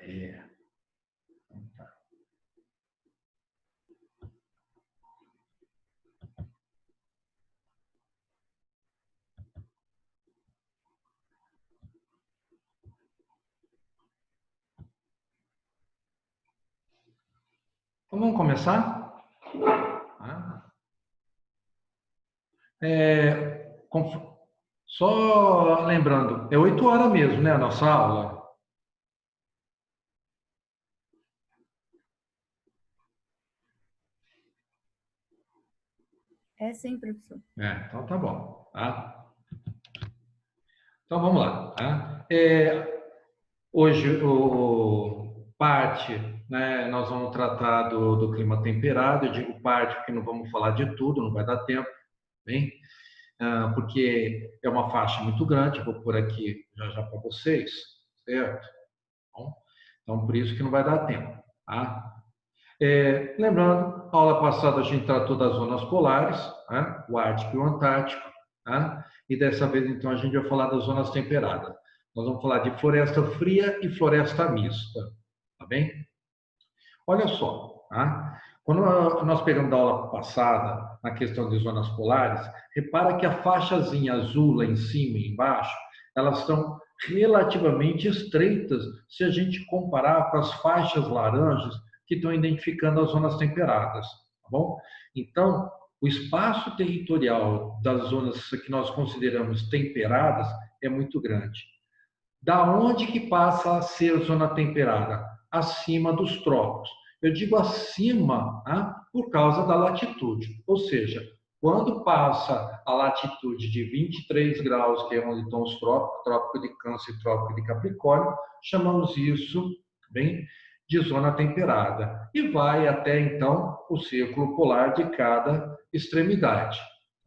É. Tá. Então vamos começar? Só lembrando, é 8 horas mesmo, né, a nossa aula? É sim, professor. Então tá bom. Tá? Então vamos lá. Tá? Hoje, parte, né, nós vamos tratar do clima temperado. Eu digo parte porque não vamos falar de tudo, não vai dar tempo, bem? Porque é uma faixa muito grande, vou pôr aqui já já para vocês, certo? Bom, então, por isso que não vai dar tempo. Tá? Lembrando, a aula passada a gente tratou das zonas polares, né? O Ártico e o Antártico, tá? E dessa vez, então, a gente vai falar das zonas temperadas. Nós vamos falar de floresta fria e floresta mista, tá bem? Olha só, tá? Quando nós pegamos da aula passada, na questão de zonas polares, repara que a faixazinha azul lá em cima e embaixo, elas são relativamente estreitas se a gente comparar com as faixas laranjas que estão identificando as zonas temperadas, tá bom? Então, o espaço territorial das zonas que nós consideramos temperadas é muito grande. Da onde que passa a ser zona temperada? Acima dos trópicos. Eu digo acima, por causa da latitude. Ou seja, quando passa a latitude de 23 graus, que é onde estão os trópicos, trópico de Câncer e trópico de Capricórnio, chamamos isso, bem, de zona temperada. E vai até, então, o círculo polar de cada extremidade.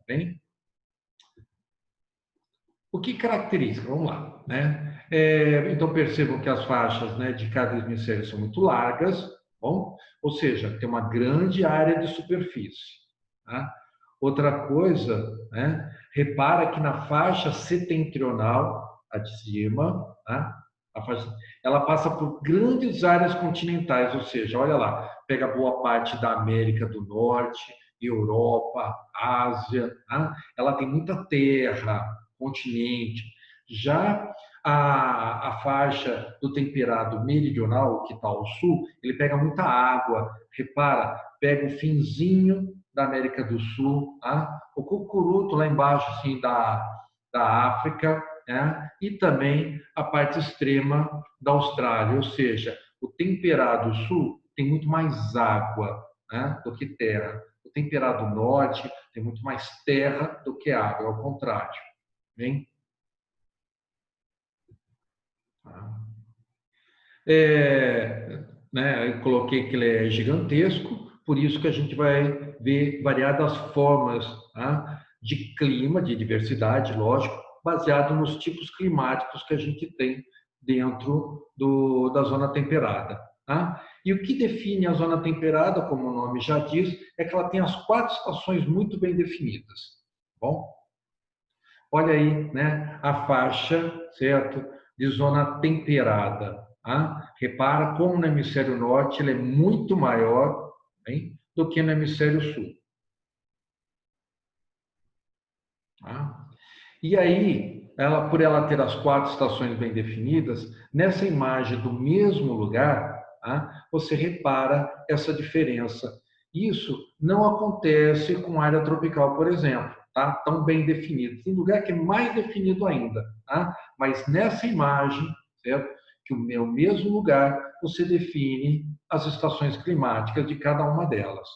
Bem? O que caracteriza? Vamos lá, né? Então percebam que as faixas, né, de cada hemisfério são muito largas, bom? Ou seja, tem uma grande área de superfície. Tá? Outra coisa, né? Repara que na faixa setentrional, a de cima, tá? Ela passa por grandes áreas continentais, ou seja, olha lá, pega boa parte da América do Norte, Europa, Ásia, tá? Ela tem muita terra, continente. Já a faixa do temperado meridional, que está ao sul, ele pega muita água. Repara, pega o finzinho da América do Sul, tá? O cucuruto lá embaixo assim, da África, né? E também a parte extrema da Austrália, ou seja, o temperado sul tem muito mais água, né, do que terra. O temperado norte tem muito mais terra do que água, ao contrário. Bem? Né, eu coloquei que ele é gigantesco, por isso que a gente vai ver variadas formas, tá, de clima, de diversidade, lógico, baseado nos tipos climáticos que a gente tem dentro da zona temperada. Tá? E o que define a zona temperada, como o nome já diz, é que ela tem as 4 estações muito bem definidas. Bom? Olha aí, né, a faixa, certo, de zona temperada. Tá? Repara como no hemisfério norte ele é muito maior, hein, do que no hemisfério sul. Tá? E aí, por ela ter as 4 estações bem definidas, nessa imagem do mesmo lugar, tá, você repara essa diferença. Isso não acontece com área tropical, por exemplo, tá? Tão bem definido. Tem lugar que é mais definido ainda, tá? Mas nessa imagem, certo? Que o mesmo lugar, você define as estações climáticas de cada uma delas.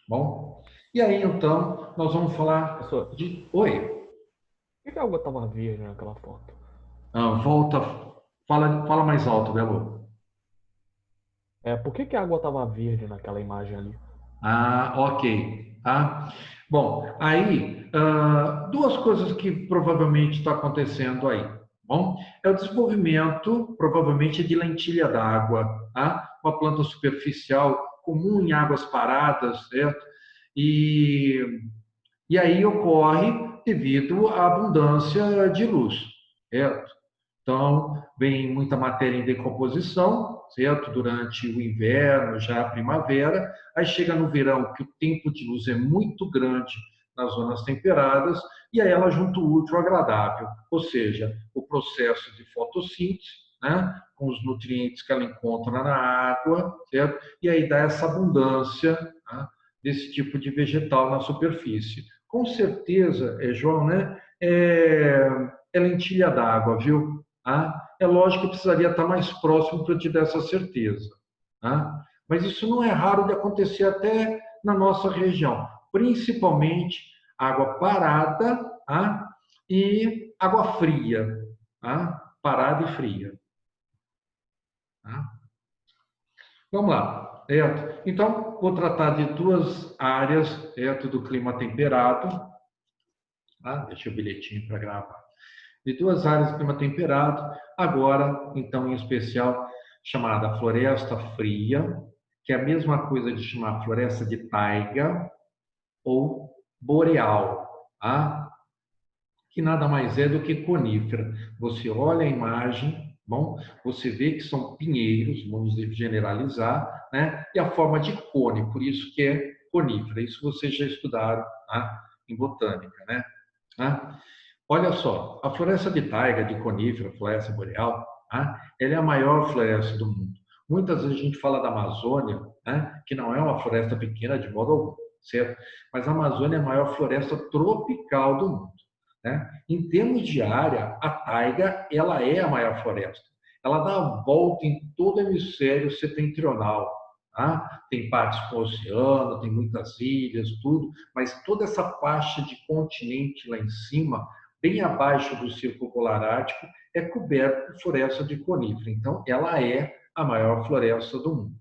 Bom? E aí, então, nós vamos falar Professor, de... Oi? por que a água estava verde naquela foto? Volta, fala mais alto, Belo. Por que a água estava verde naquela imagem ali? Ok. Tá? Bom, aí, duas coisas que provavelmente está acontecendo aí. Bom, é o desenvolvimento, provavelmente, de lentilha d'água, tá? Uma planta superficial comum em águas paradas, certo? E, e aí ocorre devido à abundância de luz, certo? Então, vem muita matéria em decomposição, certo? Durante o inverno, já a primavera. Aí chega no verão, que o tempo de luz é muito grande nas zonas temperadas, e aí ela junta o útil ao agradável, ou seja, o processo de fotossíntese, né? Com os nutrientes que ela encontra na água, certo? E aí dá essa abundância, né? Desse tipo de vegetal na superfície. Com certeza, João, né? É lentilha d'água, viu? É lógico que eu precisaria estar mais próximo para te dar essa certeza. Mas isso não é raro de acontecer até na nossa região, principalmente água parada e água fria, parada e fria. Vamos lá, certo? Então, vou tratar de duas áreas, certo, do clima temperado. Deixa o bilhetinho para gravar. De duas áreas de clima temperado, agora, então, em especial, chamada floresta fria, que é a mesma coisa de chamar floresta de taiga ou boreal, que nada mais é do que conífera. Você olha a imagem, bom, você vê que são pinheiros, vamos generalizar, né? E a forma de cone, por isso que é conífera. Isso vocês já estudaram, em botânica, né? Olha só, a floresta de taiga, de conífera, floresta boreal, ela é a maior floresta do mundo. Muitas vezes a gente fala da Amazônia, que não é uma floresta pequena de modo algum, certo? Mas a Amazônia é a maior floresta tropical do mundo. Em termos de área, a taiga ela é a maior floresta. Ela dá a volta em todo o hemisfério setentrional. Tem partes com o oceano, tem muitas ilhas, tudo, mas toda essa faixa de continente lá em cima, bem abaixo do Círculo Polar Ártico, é coberta por floresta de conífera. Então, ela é a maior floresta do mundo.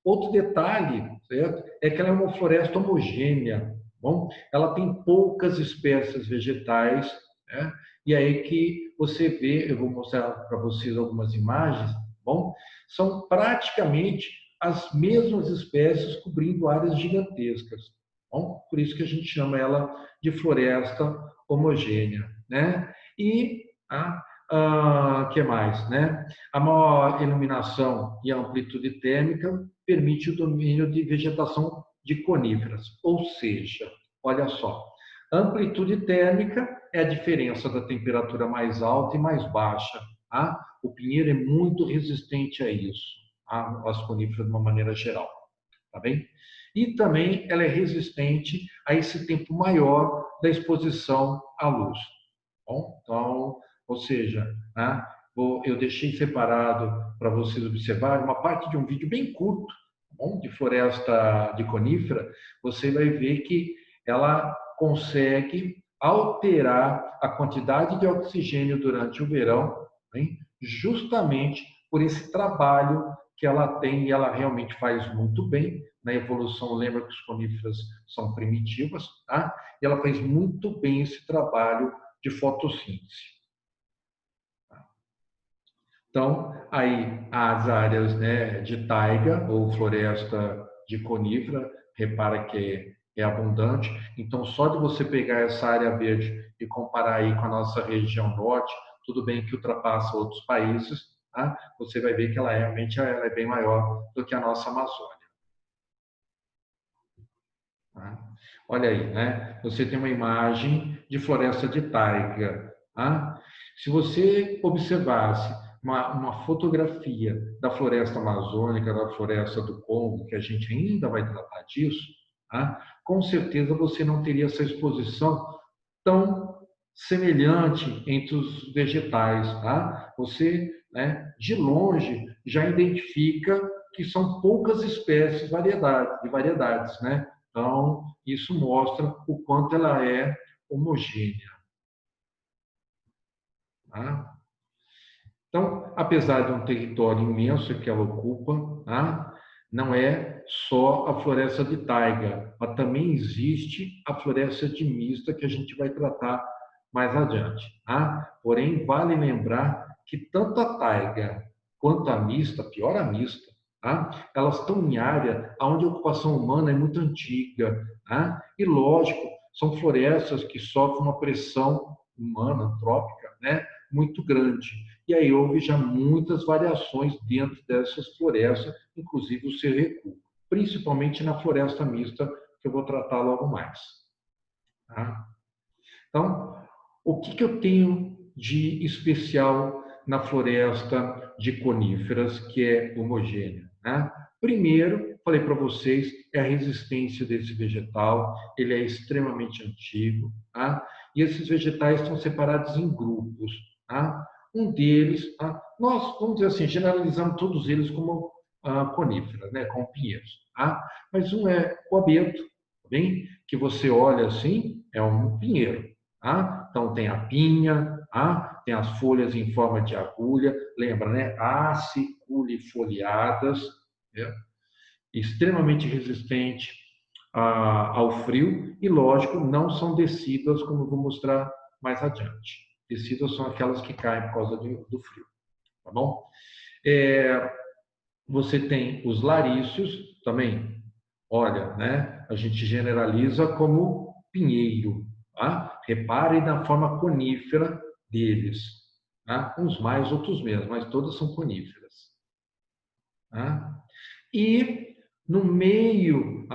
Outro detalhe, certo, é que ela é uma floresta homogênea. Bom, ela tem poucas espécies vegetais, né? E aí que você vê, eu vou mostrar para vocês algumas imagens, bom, são praticamente as mesmas espécies cobrindo áreas gigantescas. Bom, por isso que a gente chama ela de floresta homogênea, né? E que mais, né? A maior iluminação e a amplitude térmica permite o domínio de vegetação de coníferas, ou seja, olha só, amplitude térmica é a diferença da temperatura mais alta e mais baixa. O pinheiro é muito resistente a isso, as coníferas de uma maneira geral, tá bem? E também ela é resistente a esse tempo maior da exposição à luz. Bom, então, ou seja, eu deixei separado para vocês observarem uma parte de um vídeo bem curto, bom, de floresta de conífera. Você vai ver que ela consegue alterar a quantidade de oxigênio durante o verão, hein, justamente por esse trabalho que ela tem, e ela realmente faz muito bem. Na evolução, lembra que os coníferas são primitivas, e ela faz muito bem esse trabalho de fotossíntese. Então, aí as áreas, né, de taiga ou floresta de conífera, repara que é abundante. Então, só de você pegar essa área verde e comparar aí com a nossa região norte, tudo bem que ultrapassa outros países, você vai ver que ela realmente é bem maior do que a nossa Amazônia. Olha aí, né? Você tem uma imagem de floresta de taiga. Se você observasse uma fotografia da floresta amazônica, da floresta do Congo, que a gente ainda vai tratar disso, com certeza você não teria essa exposição tão semelhante entre os vegetais. Você, né, de longe, já identifica que são poucas espécies de variedades, né? Então, isso mostra o quanto ela é homogênea. Então, apesar de um território imenso que ela ocupa, não é só a floresta de taiga, mas também existe a floresta de mista, que a gente vai tratar mais adiante. Porém, vale lembrar que tanto a taiga quanto a mista, pior a mista, elas estão em área onde a ocupação humana é muito antiga. E, lógico, são florestas que sofrem uma pressão humana, antrópica, né, muito grande. E aí houve já muitas variações dentro dessas florestas, inclusive o seu recuo, principalmente na floresta mista, que eu vou tratar logo mais. Tá? Então, o que eu tenho de especial na floresta de coníferas, que é homogênea, né? Primeiro, falei para vocês, é a resistência desse vegetal, ele é extremamente antigo, tá? E esses vegetais estão separados em grupos, tá? Um deles, tá? Nós, vamos dizer assim, generalizamos todos eles como coníferas, né? Como pinheiros, tá? Mas um é o abeto, tá bem? Que você olha assim, é um pinheiro, tá? Então, tem a pinha, tá? Tem as folhas em forma de agulha, lembra, né? Aciculifoliadas, né? Extremamente resistente ao frio e, lógico, não são decíduas, como eu vou mostrar mais adiante. Decíduas são aquelas que caem por causa do frio, tá bom? Você tem os laríceos também. Olha, né? A gente generaliza como pinheiro, tá? Reparem na forma conífera deles, tá? Uns mais, outros menos, mas todas são coníferas, tá? E no meio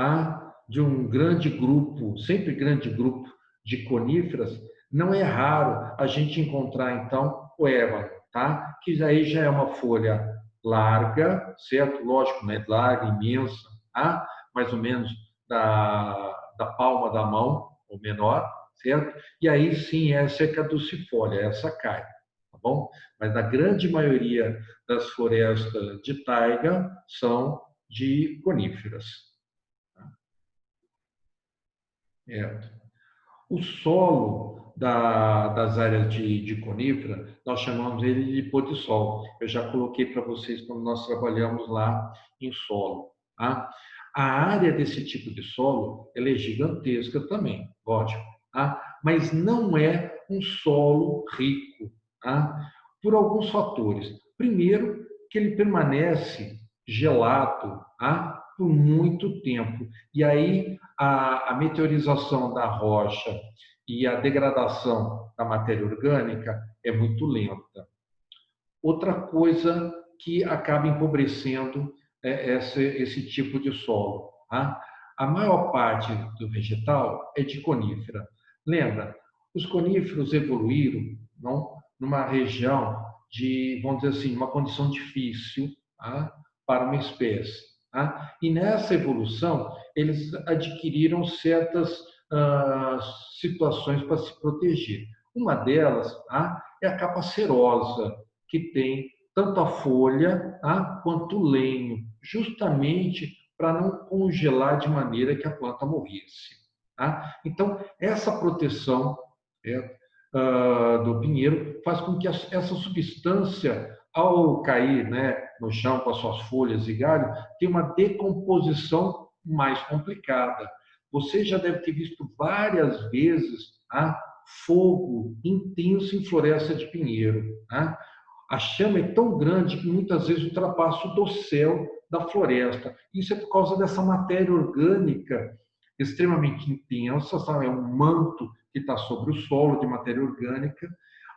de um grande grupo, sempre grande grupo de coníferas, não é raro a gente encontrar então o ébano, tá? Que aí já é uma folha larga, certo? Lógico, não é larga, imensa, tá? Mais ou menos da palma da mão, ou menor, certo? E aí sim, essa é caducifólia, essa cai, tá bom? Mas a grande maioria das florestas de taiga são de coníferas. O solo das áreas de conífera, nós chamamos ele de pôr de sol. Eu já coloquei para vocês quando nós trabalhamos lá em solo. Tá? A área desse tipo de solo ela é gigantesca também, lógico, tá? Mas não é um solo rico, tá? Por alguns fatores. Primeiro, que ele permanece gelado, tá? Por muito tempo. E aí a meteorização da rocha e a degradação da matéria orgânica é muito lenta. Outra coisa que acaba empobrecendo esse tipo de solo. Tá? A maior parte do vegetal é de conífera. Lembra, os coníferos evoluíram numa região de, vamos dizer assim, uma condição difícil, tá? Para uma espécie. Tá? E nessa evolução, eles adquiriram certas situações para se proteger. Uma delas é a capa cerosa, que tem tanto a folha quanto o lenho, justamente para não congelar de maneira que a planta morresse. Então, essa proteção do pinheiro faz com que essa substância, ao cair, né, no chão com as suas folhas e galho, tenha uma decomposição mais complicada. Você já deve ter visto várias vezes fogo intenso em floresta de pinheiro. A chama é tão grande que muitas vezes ultrapassa o dossel da floresta. Isso é por causa dessa matéria orgânica extremamente intensa, sabe? É um manto que está sobre o solo de matéria orgânica.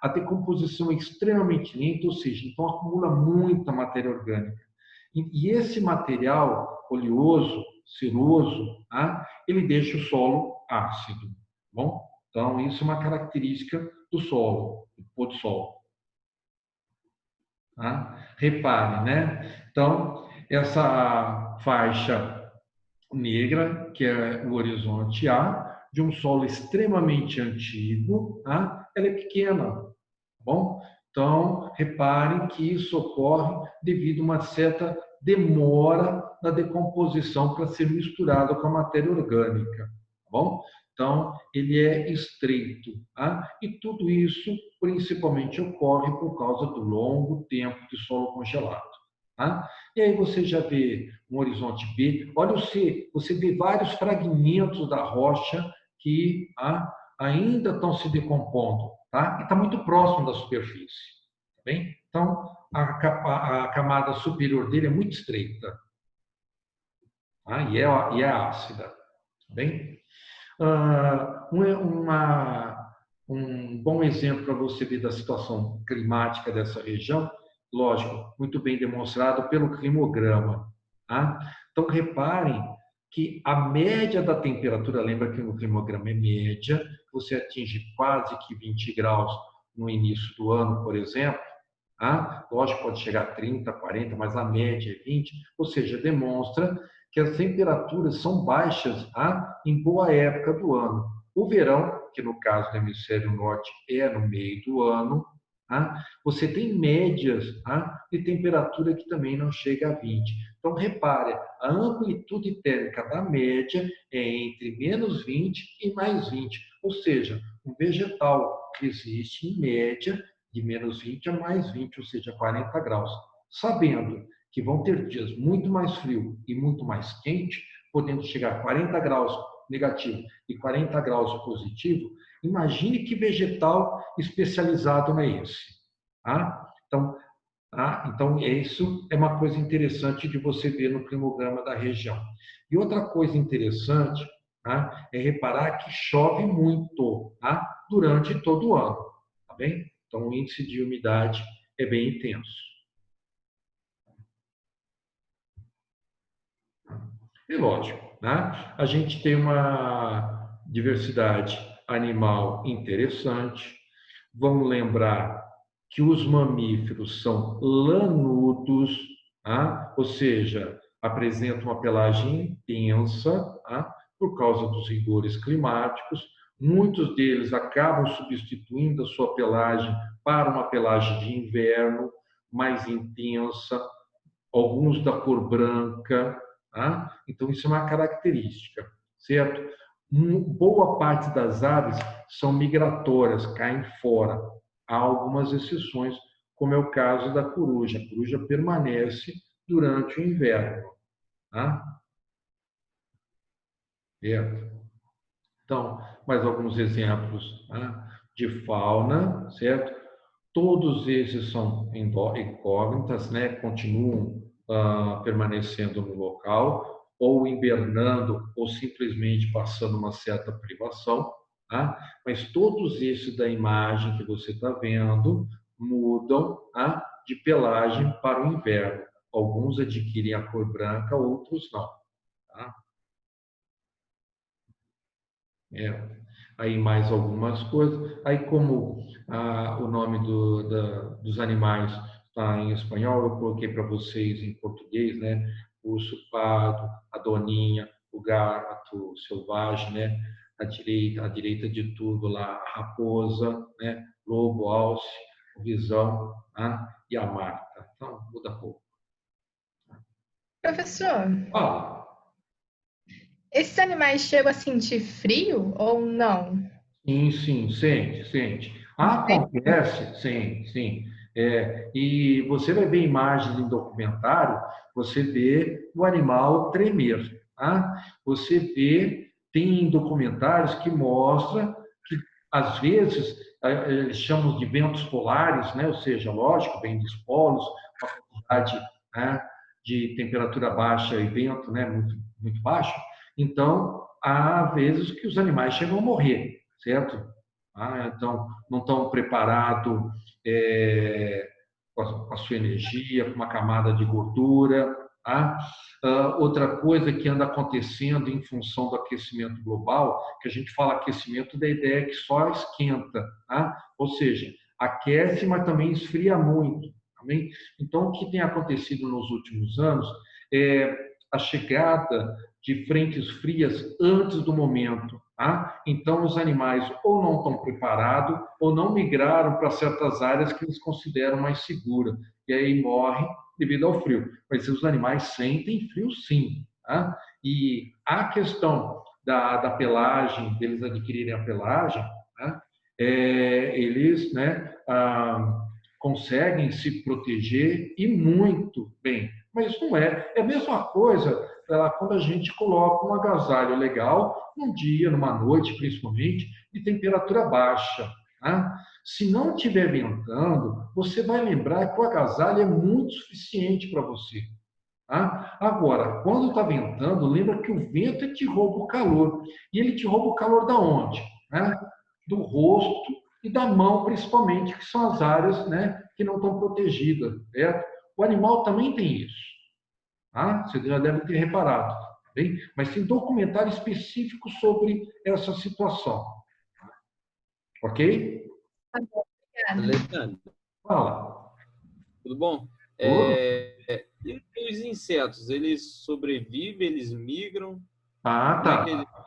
A decomposição é extremamente lenta, ou seja, então acumula muita matéria orgânica. E esse material oleoso, ceroso, ele deixa o solo ácido. Bom? Então, isso é uma característica do solo, do pôr do sol. Repare, né? Então, essa faixa negra, que é o horizonte A, de um solo extremamente antigo, ela é pequena, tá bom? Então, reparem que isso ocorre devido a uma certa demora na decomposição para ser misturada com a matéria orgânica, tá bom? Então, ele é estreito, e tudo isso principalmente ocorre por causa do longo tempo de solo congelado. E aí você já vê um horizonte B, olha você vê vários fragmentos da rocha que ainda estão se decompondo, e está muito próximo da superfície. Tá bem? Então, a camada superior dele é muito estreita, e é ácida. Tá bem? um bom exemplo para você ver da situação climática dessa região, lógico, muito bem demonstrado pelo climograma. Tá? Então, reparem que a média da temperatura, lembra que no climograma é média, você atinge quase que 20 graus no início do ano, por exemplo, tá? Lógico, pode chegar a 30, 40, mas a média é 20, ou seja, demonstra que as temperaturas são baixas, tá? Em boa época do ano. O verão, que no caso do hemisfério norte é no meio do ano, tá? Você tem médias, tá? De temperatura que também não chega a 20. Então, repare, a amplitude térmica da média é entre menos 20 e mais 20, ou seja, um vegetal resiste em média de menos 20 a mais 20, ou seja, 40 graus. Sabendo que vão ter dias muito mais frio e muito mais quente, podendo chegar a 40 graus negativo e 40 graus positivo, imagine que vegetal especializado não é esse. Tá? Então, isso é uma coisa interessante de você ver no climograma da região. E outra coisa interessante, tá? É reparar que chove muito, tá? Durante todo o ano. Tá bem? Então, o índice de umidade é bem intenso. E lógico, né? A gente tem uma diversidade animal interessante. Vamos lembrar que os mamíferos são lanudos, tá? Ou seja, apresentam uma pelagem intensa, tá? Por causa dos rigores climáticos. Muitos deles acabam substituindo a sua pelagem para uma pelagem de inverno mais intensa, alguns da cor branca, tá? Então isso é uma característica, certo? Boa parte das aves são migratórias, caem fora. Há algumas exceções, como é o caso da coruja. A coruja permanece durante o inverno, tá? Certo? Então, mais alguns exemplos, tá? De fauna, certo? Todos esses são incógnitas, né? Continuam permanecendo no local, ou hibernando, ou simplesmente passando uma certa privação. Tá? Mas todos esses da imagem que você está vendo mudam, tá? De pelagem para o inverno. Alguns adquirem a cor branca, outros não. Tá? É. Aí mais algumas coisas. Aí como o nome dos animais está em espanhol, eu coloquei para vocês em português, né? O urso pardo, a doninha, o gato selvagem, né? À direita de tudo lá, a raposa, né? Lobo, alce, o visão, né? E a Marta. Então, muda pouco. Professor, Ah, esses animais chegam a sentir frio ou não? sim, sim, sente, sente. Acontece, sim, sim. E você vai ver imagens em documentário, você vê o animal tremer, tá? Você vê, tem documentários que mostram que, às vezes, eles chamam de ventos polares, né? Ou seja, lógico, vem dos polos, uma quantidade, né, de temperatura baixa e vento, né, muito, muito baixo. Então, há vezes que os animais chegam a morrer, certo? Então, não estão preparados com a sua energia, com uma camada de gordura. Tá? Outra coisa que anda acontecendo em função do aquecimento global, que a gente fala aquecimento da ideia que só esquenta, tá? Ou seja, aquece, mas também esfria muito. Também. Então, o que tem acontecido nos últimos anos é a chegada de frentes frias antes do momento. Tá? Então, os animais ou não estão preparados ou não migraram para certas áreas que eles consideram mais seguras. E aí morrem devido ao frio. Mas os animais sentem frio sim. Tá? E a questão da pelagem, deles adquirirem a pelagem, tá? Eles, né, conseguem se proteger e muito bem. Mas não é. É a mesma coisa quando a gente coloca um agasalho legal num dia, numa noite, principalmente, de temperatura baixa. Tá? Se não estiver ventando, você vai lembrar que o agasalho é muito suficiente para você. Tá? Agora, quando está ventando, lembra que o vento te rouba o calor. E ele te rouba o calor da onde? Né? Do rosto, e da mão, principalmente, que são as áreas, né, que não estão protegidas. Certo? O animal também tem isso. Tá? Você já deve ter reparado. Tá bem? Mas tem documentário específico sobre essa situação. Ok? Tá bom, obrigada. Alexandre, Fala. tudo bom? Tudo? E os insetos, eles sobrevivem, eles migram? Ah, Como é que eles... tá.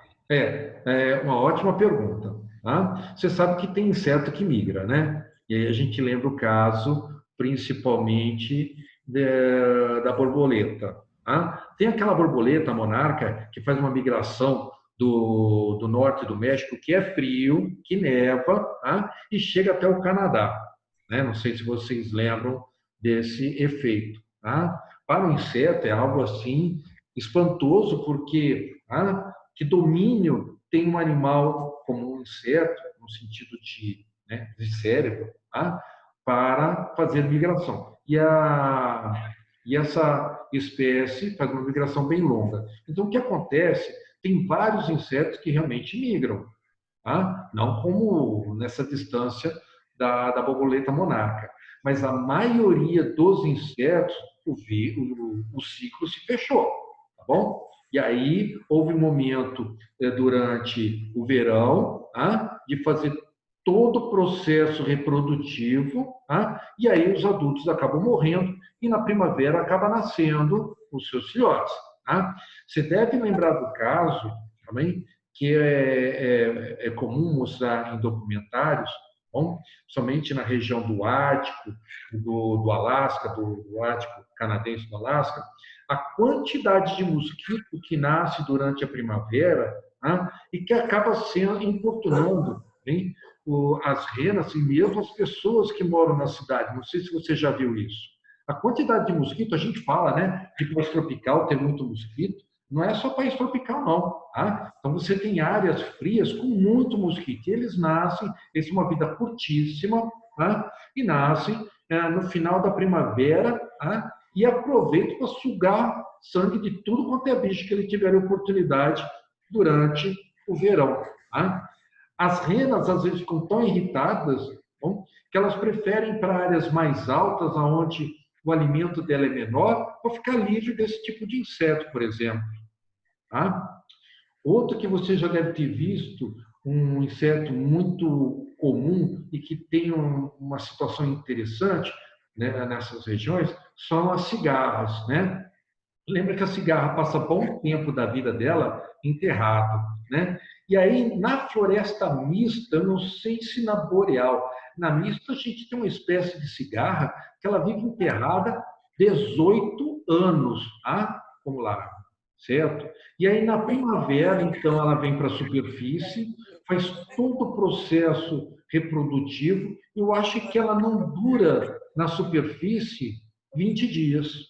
É uma ótima pergunta. Tá? Você sabe que tem inseto que migra, né? E aí a gente lembra o caso, principalmente, da borboleta. Tá? Tem aquela borboleta monarca que faz uma migração do norte do México, que é frio, que neva, tá? E chega até o Canadá. Né? Não sei se vocês lembram desse efeito. Tá? Para o inseto é algo assim espantoso, porque que domínio tem um animal como um inseto, no sentido de, né, de cérebro, para fazer migração. E essa espécie faz uma migração bem longa. Então, o que acontece? Tem vários insetos que realmente migram, não como nessa distância da borboleta monarca, mas a maioria dos insetos, o ciclo se fechou, tá bom? E aí houve um momento durante o verão de fazer todo o processo reprodutivo, e aí os adultos acabam morrendo e na primavera acaba nascendo os seus filhotes. Você deve lembrar do caso também que é comum mostrar em documentários, bom, somente na região do Ártico, do Alasca, do Ártico canadense do Alasca, a quantidade de mosquito que nasce durante a primavera e que acaba sendo importunando, hein, as renas e mesmo as pessoas que moram na cidade. Não sei se você já viu isso. A quantidade de mosquito, a gente fala, né, de país tropical tem muito mosquito, não é só país tropical, não. Então, você tem áreas frias com muito mosquito. E eles nascem, eles têm uma vida curtíssima, e nascem no final da primavera e aproveitam para sugar sangue de tudo quanto é bicho que ele tiver oportunidade durante o verão. As renas, às vezes, ficam tão irritadas que elas preferem ir para áreas mais altas, onde o alimento dela é menor, para ficar livre desse tipo de inseto, por exemplo. Outro que você já deve ter visto, um inseto muito comum e que tem uma situação interessante, né, nessas regiões, são as cigarras, né? Lembra que a cigarra passa bom tempo da vida dela enterrado, né? E aí, na floresta mista, eu não sei se na boreal, na mista a gente tem uma espécie de cigarra que ela vive enterrada 18 anos, como lá, certo? E aí, na primavera, então, ela vem para a superfície, faz todo o processo reprodutivo, eu acho que ela não dura na superfície 20 dias.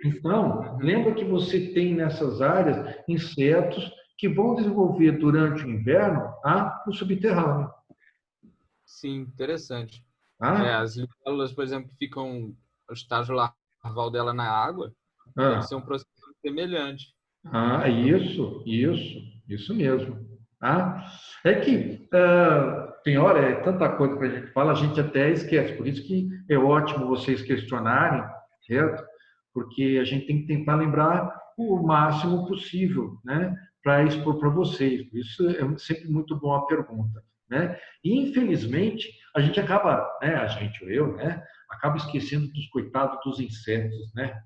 Então, lembra que você tem nessas áreas insetos que vão desenvolver durante o inverno no subterrâneo. Sim, interessante. Ah, As libélulas, por exemplo, que ficam o estágio larval dela na água, deve ah, ser um processo semelhante. isso mesmo. É que tem hora, é tanta coisa que a gente fala, a gente até esquece. Por isso que é ótimo vocês questionarem, certo? Porque a gente tem que tentar lembrar o máximo possível, né? Para expor para vocês. Por isso é sempre muito boa a pergunta, né? E, infelizmente, a gente acaba, né? A gente, eu, né? Acaba esquecendo dos coitados dos insetos, né?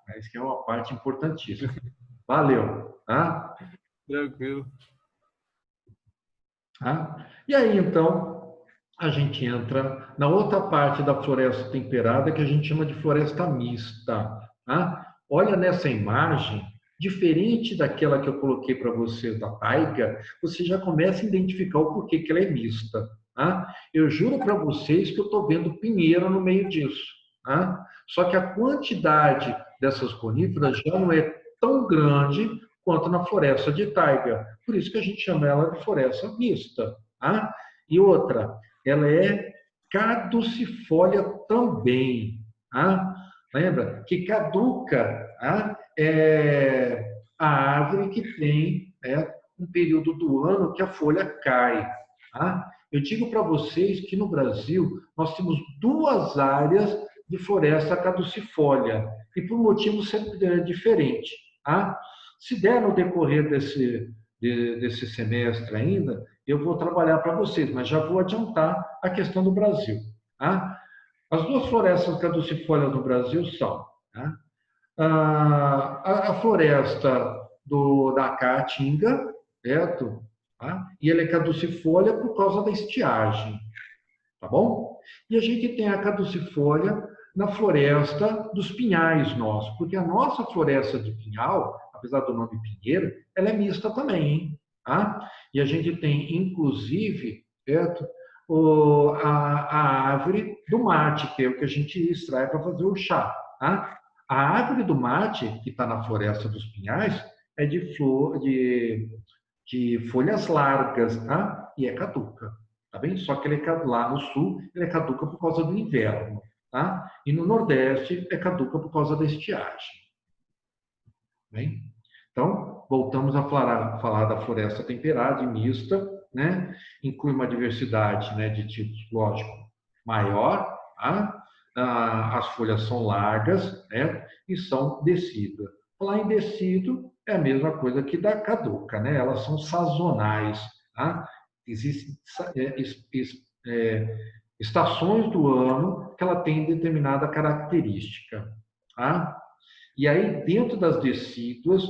Mas que é uma parte importantíssima. Valeu. Tranquilo. E aí, então, a gente entra na outra parte da floresta temperada, que a gente chama de floresta mista. Olha nessa imagem, diferente daquela que eu coloquei para você da taiga, você já começa a identificar o porquê que ela é mista. Eu juro para vocês que eu estou vendo pinheiro no meio disso. Só que a quantidade dessas coníferas já não é tão grande quanto na floresta de taiga. Por isso que a gente chama ela de floresta mista. E outra, ela é caducifólia também. Lembra que caduca é a árvore que tem um período do ano que a folha cai. Tá? Eu digo para vocês que no Brasil nós temos 2 áreas de floresta caducifólia e por motivos diferentes. Tá? Se der no decorrer desse semestre ainda, eu vou trabalhar para vocês, mas já vou adiantar a questão do Brasil. Tá? As 2 florestas caducifólias no Brasil são, tá? A floresta da caatinga, certo? Tá? E ela é caducifólia por causa da estiagem, tá bom? E a gente tem a caducifólia na floresta dos pinhais nossos, porque a nossa floresta de pinhal, apesar do nome pinheiro, ela é mista também, hein? Tá? E a gente tem, inclusive, certo? A árvore do mate, que é o que a gente extrai para fazer o chá. Tá? A árvore do mate, que está na floresta dos pinhais, é de folhas largas, tá? E é caduca, tá bem? Só que lá no sul, ele é caduca por causa do inverno, tá? E no nordeste, é caduca por causa da estiagem. Bem? Então, voltamos a falar da floresta temperada e mista, né? Inclui uma diversidade, né, de tipos, lógico, maior, tá? As folhas são largas, né? E são decidas. Falar em decido é a mesma coisa que da caduca, né? Elas são sazonais, tá? Existem estações do ano que ela tem determinada característica, tá? E aí, dentro das decíduas,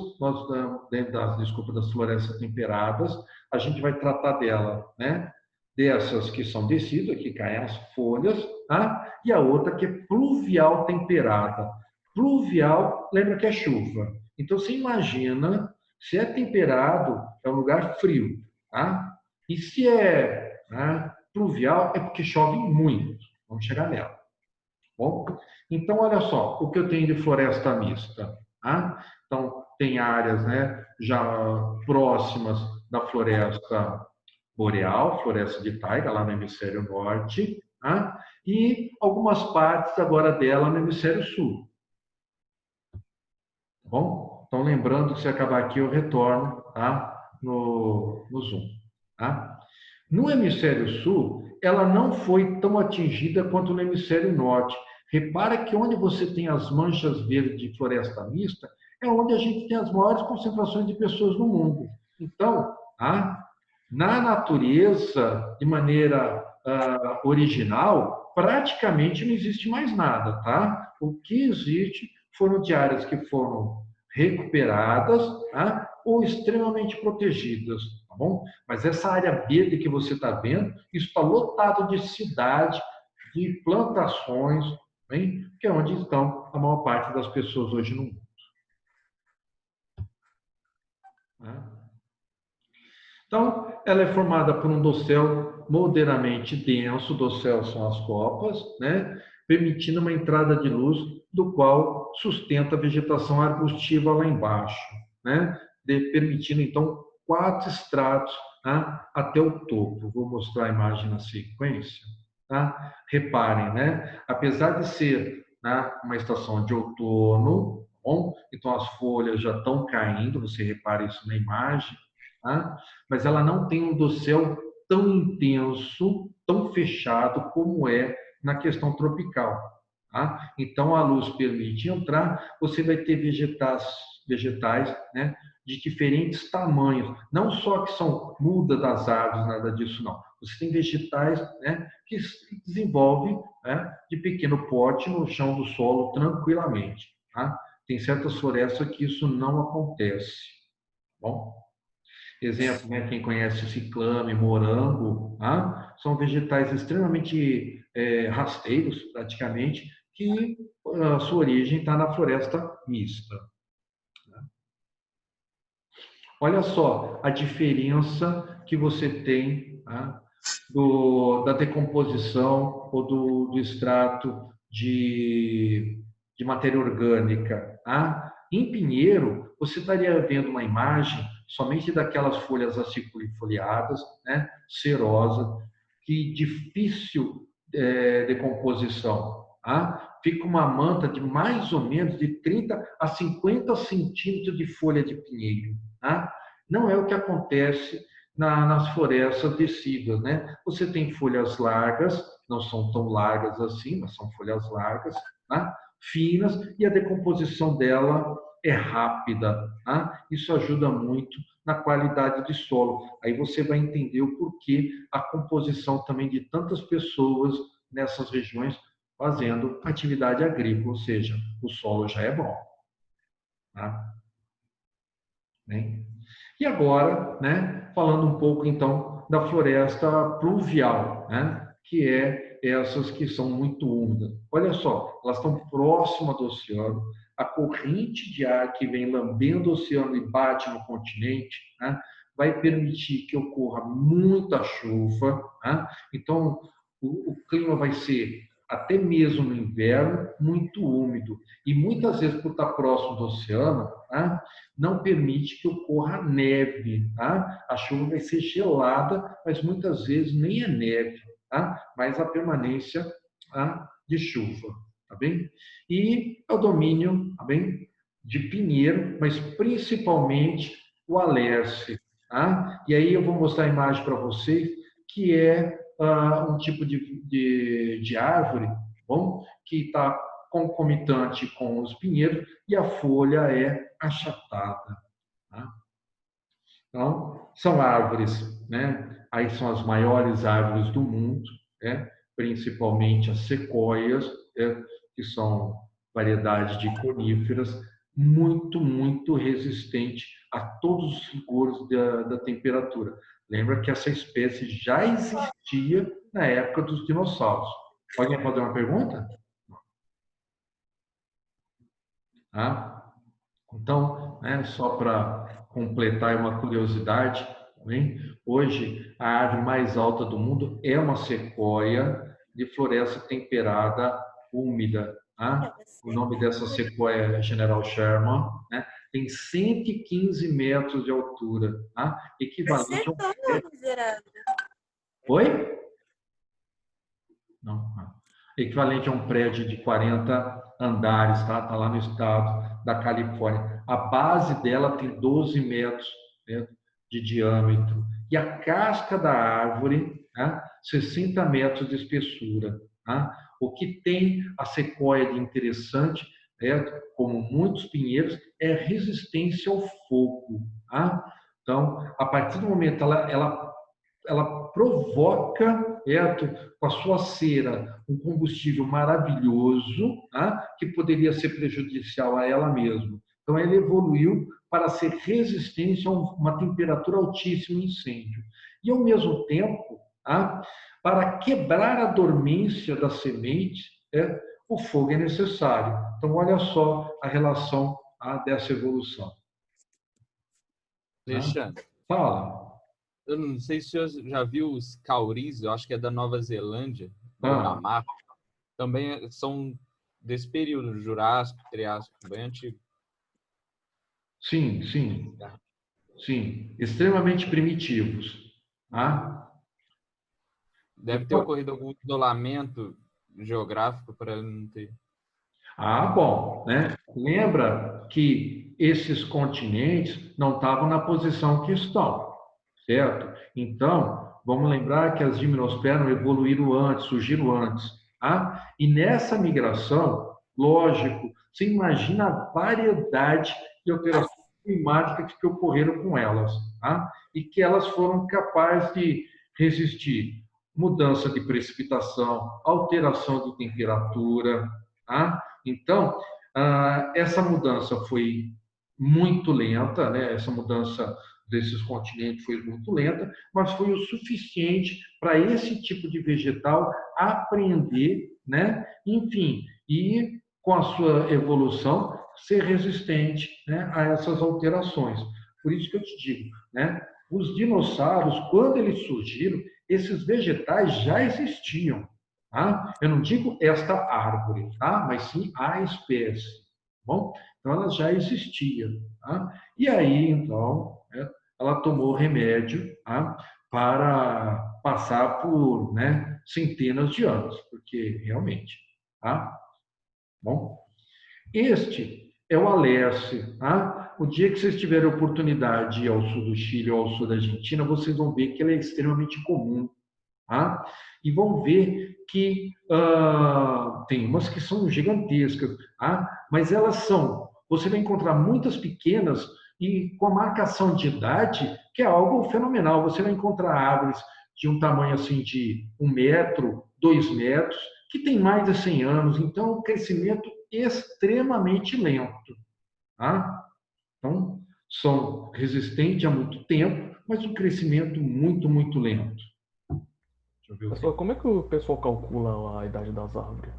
dentro das florestas temperadas, a gente vai tratar dela, né? Dessas que são decíduas, que caem as folhas, tá? E a outra que é pluvial temperada. Pluvial, lembra que é chuva. Então, você imagina, se é temperado, é um lugar frio, tá? E se é, né, pluvial, é porque chove muito. Vamos chegar nela. Bom, então, olha só, o que eu tenho de floresta mista. Tá? Então, tem áreas, né, já próximas da floresta boreal, floresta de taiga, lá no hemisfério norte, tá? E algumas partes agora dela no hemisfério sul. Tá bom? Então, lembrando que se acabar aqui, eu retorno, tá? no Zoom. Tá? No hemisfério sul, ela não foi tão atingida quanto no hemisfério norte. Repara que onde você tem as manchas verdes de floresta mista, é onde a gente tem as maiores concentrações de pessoas no mundo. Então, tá? Na natureza, de maneira original, praticamente não existe mais nada, tá? O que existe foram de áreas que foram recuperadas, tá? Ou extremamente protegidas, tá bom? Mas essa área verde que você está vendo, isso está lotado de cidade, de plantações, bem? Que é onde estão a maior parte das pessoas hoje no mundo. Tá? Então, ela é formada por um dossel moderadamente denso, dossel são as copas, né? Permitindo uma entrada de luz, do qual sustenta a vegetação arbustiva lá embaixo, né? Permitindo, então, 4 estratos, tá? Até o topo. Vou mostrar a imagem na sequência. Tá? Reparem, né? Apesar de ser, né, uma estação de outono, bom? Então as folhas já estão caindo, você repara isso na imagem, tá? Mas ela não tem um dossel tão intenso, tão fechado como é na questão tropical. Tá? Então a luz permite entrar, você vai ter vegetais, né, de diferentes tamanhos, não só que são muda das árvores, nada disso não. Você tem vegetais, né, que se desenvolvem, né, de pequeno porte no chão do solo tranquilamente. Tá? Tem certas florestas que isso não acontece. Bom, exemplo, né, quem conhece ciclame, morango, tá? São vegetais extremamente rasteiros, praticamente, que a sua origem está na floresta mista. Olha só a diferença que você tem, tá, da decomposição ou do extrato de matéria orgânica. Tá? Em pinheiro, você estaria vendo uma imagem somente daquelas folhas aciculifoliadas, né, cerosa, que difícil decomposição. Tá? Fica uma manta de mais ou menos de 30 a 50 centímetros de folha de pinheiro. Tá? Não é o que acontece nas florestas deciduas, né? Você tem folhas largas, não são tão largas assim, mas são folhas largas, tá? Finas, e a decomposição dela é rápida, tá? Isso ajuda muito na qualidade de solo. Aí você vai entender o porquê a composição também de tantas pessoas nessas regiões fazendo atividade agrícola, ou seja, o solo já é bom. Tá? Né? E agora, né, falando um pouco então da floresta pluvial, né, que é essas que são muito úmidas. Olha só, elas estão próximas do oceano, a corrente de ar que vem lambendo o oceano e bate no continente, né, vai permitir que ocorra muita chuva, né? Então o clima vai ser até mesmo no inverno muito úmido e muitas vezes por estar próximo do oceano, né, não permite que ocorra neve, tá? A chuva vai ser gelada, mas muitas vezes nem é neve, tá? Mas a permanência, tá, de chuva, tá bem? E é o domínio, tá bem, de pinheiro, mas principalmente o alerce, tá? E aí eu vou mostrar a imagem para vocês, que é um tipo de árvore, bom, que está concomitante com os pinheiros e a folha é achatada. Tá? Então, são árvores, né? Aí são as maiores árvores do mundo, né? Principalmente as sequoias, né? Que são variedades de coníferas, muito resistente a todos os rigores da temperatura. Lembra que essa espécie já existia na época dos dinossauros. Alguém fazer uma pergunta? Tá? Então, né, só para completar uma curiosidade, também, hoje a árvore mais alta do mundo é uma sequoia de floresta temperada úmida. Tá? O nome dessa sequoia é General Sherman, né? Tem 115 metros de altura, tá? Equivalente a um... Oi? Não. Equivalente a um prédio de 40 andares, tá? Tá lá no estado da Califórnia. A base dela tem 12 metros, né, de diâmetro. E a casca da árvore, né, 60 metros de espessura. Tá? O que tem a sequoia de interessante, né, como muitos pinheiros, é resistência ao fogo. Tá? Então, a partir do momento ela provoca, com a sua cera, um combustível maravilhoso, tá? Que poderia ser prejudicial a ela mesma. Então, ela evoluiu para ser resistente a uma temperatura altíssima em incêndio. E, ao mesmo tempo, tá? Para quebrar a dormência das sementes, o fogo é necessário. Então, olha só a relação, tá, dessa evolução. Alexandre, Fala. eu não sei se você já viu os cauris, eu acho que é da Nova Zelândia, ou da Ah, Mata. Também são desse período, Jurássico, Triássico, bem antigo. sim, sim. Sim, extremamente primitivos. Tá? Deve ter ocorrido algum isolamento geográfico para ele não ter. Bom, né? Lembra que esses continentes não estavam na posição que estão, certo? Então, vamos lembrar que as gimnosferas evoluíram antes, surgiram antes. Tá? E nessa migração, lógico, você imagina a variedade de alterações climáticas que ocorreram com elas, tá? E que elas foram capazes de resistir mudança de precipitação, alteração de temperatura, tá? Então, essa mudança foi muito lenta, né? Essa mudança desses continentes foi muito lenta, mas foi o suficiente para esse tipo de vegetal aprender, né? Enfim, e com a sua evolução ser resistente, né, a essas alterações. Por isso que eu te digo, né? Os dinossauros, quando eles surgiram, esses vegetais já existiam. Tá? Eu não digo esta árvore, tá? Mas sim a espécie. Bom, então ela já existia. Tá? E aí, então, né, ela tomou remédio, tá, para passar por, né, centenas de anos, porque realmente. Tá? Bom, este é o alerce. Tá? O dia que vocês tiverem a oportunidade de ir ao sul do Chile ou ao sul da Argentina, vocês vão ver que ela é extremamente comum. Tá? E vão ver que tem umas que são gigantescas, tá? Mas elas são, você vai encontrar muitas pequenas e com a marcação de idade, que é algo fenomenal. Você vai encontrar árvores de um tamanho assim de 1 metro, 2 metros, que tem mais de 100 anos, então um crescimento extremamente lento. Tá? Então, são resistentes há muito tempo, mas um crescimento muito, muito lento. Deixa eu ver o Pessoal, como é que o pessoal calcula a idade das árvores?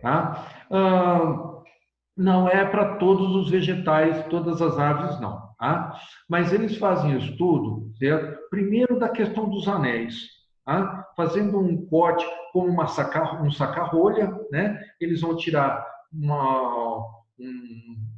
tá? Não é para todos os vegetais, todas as árvores, não. Tá? Mas eles fazem estudo, certo? Primeiro da questão dos anéis, tá? Fazendo um corte como um saca-rolha, né? Eles vão tirar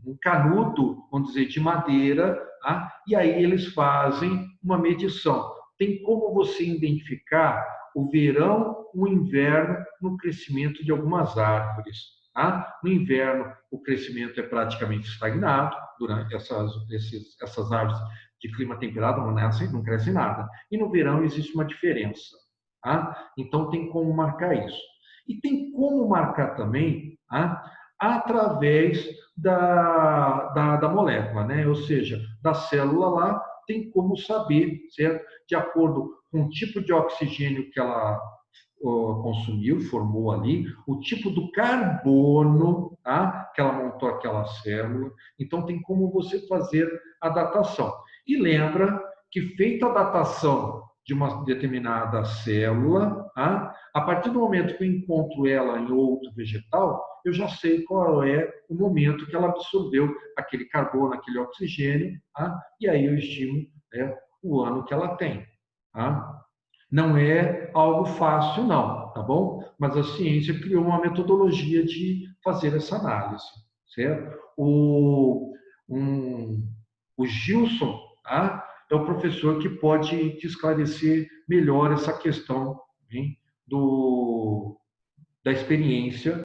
um canudo, vamos dizer, de madeira, tá? E aí eles fazem uma medição. Tem como você identificar o verão, o inverno no crescimento de algumas árvores. Tá? No inverno, o crescimento é praticamente estagnado, durante essas árvores de clima temperado não crescem nada. E no verão existe uma diferença. Tá? Então, tem como marcar isso. E tem como marcar também, tá? Através da molécula, né? Ou seja, da célula lá, tem como saber, certo? De acordo com o tipo de oxigênio que ela consumiu, formou ali, o tipo do carbono, tá? Que ela montou aquela célula. Então, tem como você fazer a datação. E lembra que, feita a datação de uma determinada célula, tá? A partir do momento que eu encontro ela em outro vegetal, eu já sei qual é o momento que ela absorveu aquele carbono, aquele oxigênio, tá? E aí eu estimo, né, o ano que ela tem. Tá? Não é algo fácil, não, tá bom? Mas a ciência criou uma metodologia de fazer essa análise, certo? O Gilson, tá? É o professor que pode te esclarecer melhor essa questão, hein, da experiência